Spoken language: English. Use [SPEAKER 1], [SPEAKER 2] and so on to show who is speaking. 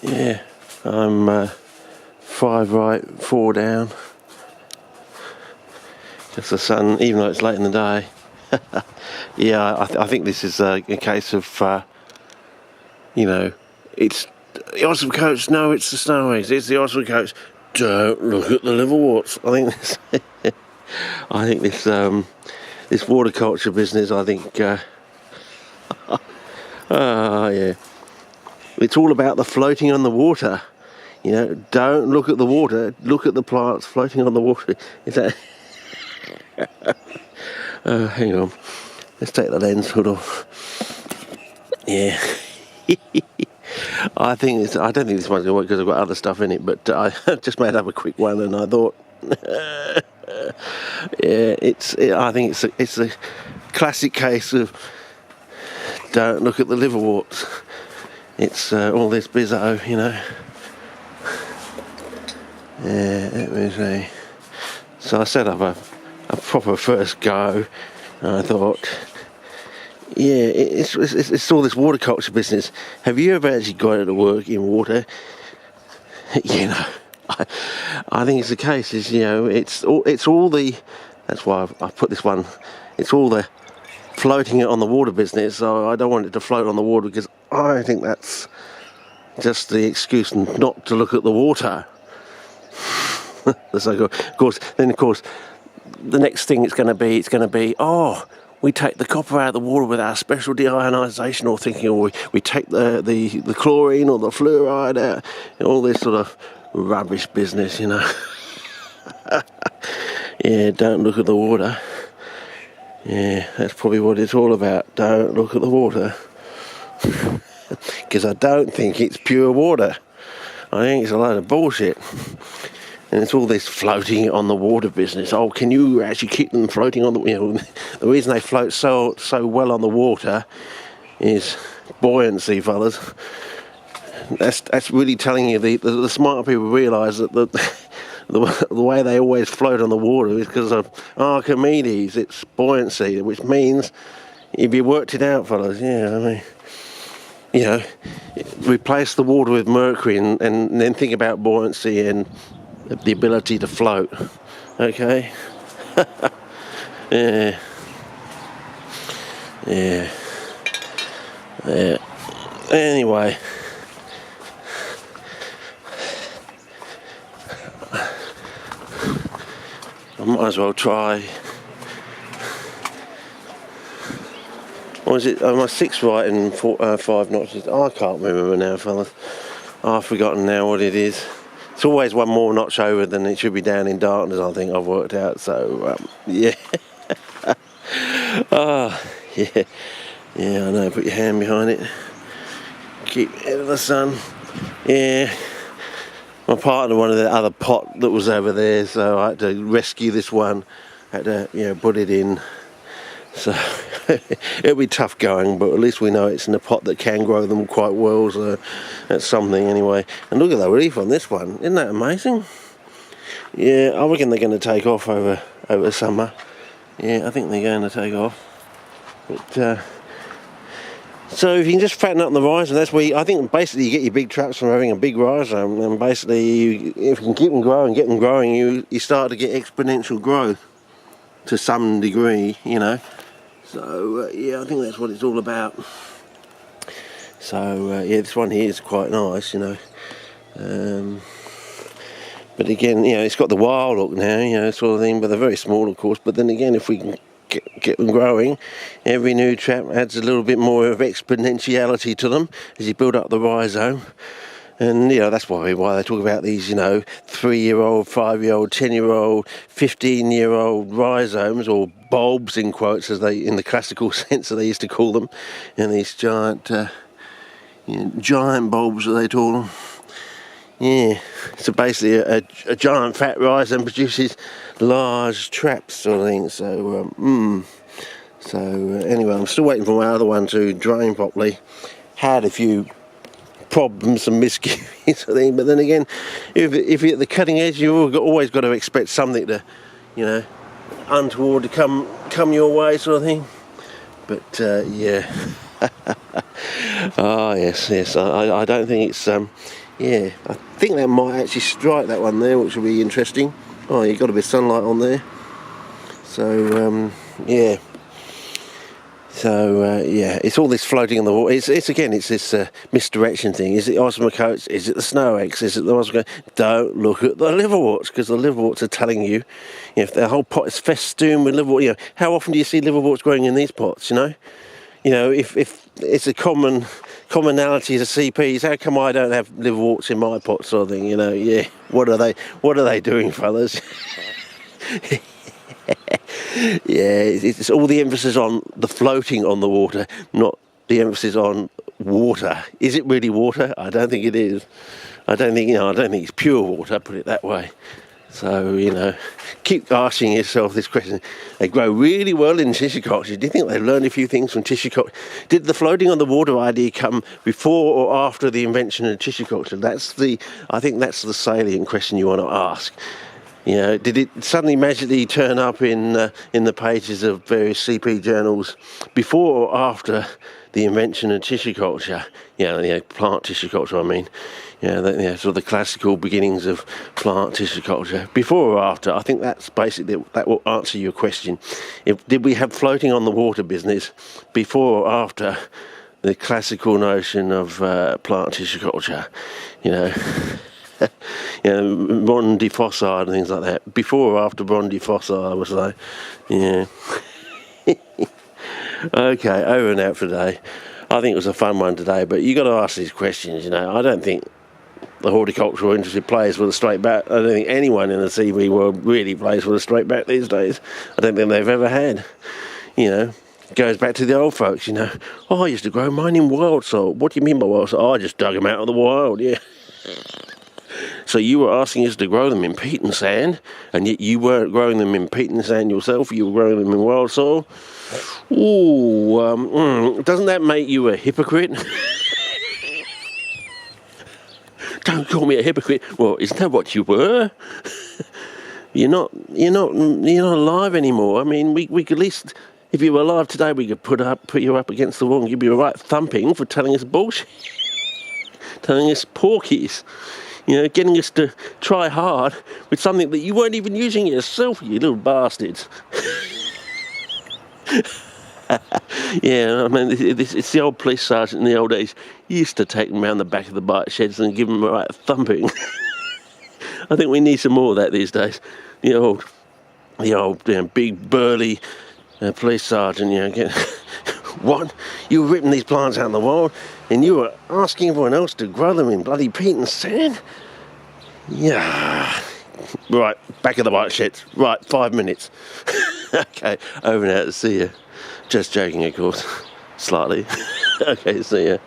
[SPEAKER 1] Yeah, I'm 5 right, 4 down. Just the sun, even though it's late in the day. Yeah, I think this is a case of, you know, it's the Osprey coach. No, it's the Snowies. It's the Osprey coach. Don't look at the liverworts. I think this this horticulture business. I think, yeah, it's all about the floating on the water. You know, don't look at the water. Look at the plants floating on the water. Is that? Hang on. Let's take the lens hood off. Yeah. I don't think this one's gonna work because I've got other stuff in it. But I just made up a quick one, and I thought, yeah, I think it's a classic case of don't look at the liverworts. It's all this bizzo, you know. Yeah, let me see. So I set up a proper first go, and I thought, yeah, it's all this horticulture business. Have you ever actually got it to work in water? You know, I think it's the case. Is, you know, it's all the. That's why I put this one. It's all the floating it on the water business. So I don't want it to float on the water because I think that's just the excuse not to look at the water. So of course, the next thing it's going to be, oh, we take the copper out of the water with our special deionisation, or thinking, or we take the chlorine or the fluoride out, and all this sort of rubbish business, you know. Yeah, don't look at the water. Yeah, that's probably what it's all about. Don't look at the water. Because I don't think it's pure water. I think it's a load of bullshit. And it's all this floating on the water business. Oh, can you actually keep them floating on the... You know, the reason they float so well on the water is buoyancy, fellas. That's really telling you the smarter people realise that the way they always float on the water is because of Archimedes. It's buoyancy, which means if you worked it out, fellas, yeah, I mean, you know, replace the water with mercury and then think about buoyancy and the ability to float. Okay. Yeah. Anyway, I might as well try. Or is it? Am I 6 right and 5 notches? Oh, I can't remember now, fellas. I've forgotten now what it is. It's always one more notch over than it should be down in darkness, I think I've worked out. So, yeah. Yeah. Yeah, I know. Put your hand behind it. Keep out of the sun. Yeah. My partner wanted the other pot that was over there, so I had to rescue this one. I had to, you know, put it in. So it'll be tough going, but at least we know it's in a pot that can grow them quite well, so that's something anyway. And look at the reef on this one. Isn't that amazing? Yeah, I reckon they're going to take off over summer. Yeah, I think they're going to take off. But so if you can just fatten up the rhizome, that's where I think basically you get your big traps from having a big rhizome, and basically if you can keep them growing, get them growing, you start to get exponential growth to some degree, you know. So yeah, I think that's what it's all about. So yeah, this one here is quite nice, you know. But again, you know, it's got the wild look now, you know, sort of thing, but they're very small, of course. But then again, if we can get them growing, every new trap adds a little bit more of exponentiality to them as you build up the rhizome. And, you know, that's why they talk about these, you know, 3-year-old, 5-year-old, 10-year-old, 15-year-old rhizomes, or bulbs in quotes, as they, in the classical sense that they used to call them, and these giant, you know, giant bulbs, as they call them. Yeah, so basically a giant fat rhizome produces large traps, sort of thing. So, anyway, I'm still waiting for my other one to drain properly. Had a few problems and misgivings, sort of thing, but then again, if you're at the cutting edge, you've always got to expect something to, you know, untoward to come your way, sort of thing. But yeah. Oh yes, I don't think it's Yeah, I think that might actually strike that one there, which will be interesting. Oh, you've got a bit of sunlight on there. So, yeah. So, yeah, it's all this floating in the water. It's this misdirection thing. Is it osmocotes? Is it the snow eggs? Is it the osmocotes? Don't look at the liverworts, because the liverworts are telling you, if the whole pot is festooned with liverwort, how often do you see liverworts growing in these pots, if it's a commonality to CPs, how come I don't have liverworts in my pot, sort of thing, yeah, what are they doing, fellas? Yeah, it's all the emphasis on the floating on the water, not the emphasis on water. Is it really water? I don't think it is. I don't think it's pure water, put it that way. So, keep asking yourself this question. They grow really well in tissue culture. Do you think they've learned a few things from tissue culture? Did the floating on the water idea come before or after the invention of tissue culture? I think that's the salient question you want to ask. Did it suddenly magically turn up in the pages of various CP journals before or after the invention of tissue culture? Plant tissue culture, I mean. Sort of the classical beginnings of plant tissue culture. Before or after, I think that's basically, that will answer your question. Did we have floating on the water business before or after the classical notion of plant tissue culture? Ron defossile and things like that. Before or after Ron defossile, I would say. Yeah. Okay, over and out for today. I think it was a fun one today, but you got to ask these questions. I don't think the horticultural industry plays with a straight bat. I don't think anyone in the CV world really plays with a straight bat these days. I don't think they've ever had. Goes back to the old folks. I used to grow mine in wild soil. What do you mean by wild soil? I just dug them out of the wild. Yeah. So you were asking us to grow them in peat and sand, and yet you weren't growing them in peat and sand yourself. You were growing them in wild soil. Ooh, doesn't that make you a hypocrite? Don't call me a hypocrite. Well, isn't that what you were? You're not alive anymore. I mean, we could at least, if you were alive today, we could put you up against the wall and give you a right thumping for telling us bullshit, telling us porkies. Getting us to try hard with something that you weren't even using yourself, you little bastards. Yeah, I mean, it's the old police sergeant in the old days. He used to take them around the back of the bike sheds and give them a right thumping. I think we need some more of that these days. The old big burly police sergeant, what? You were ripping these plants out in the wild and you were asking everyone else to grow them in bloody peat and sand? Yeah. Right, back of the bike sheds. Right, 5 minutes. Okay, over and out. See ya. Just joking, of course. Slightly. Okay, see ya.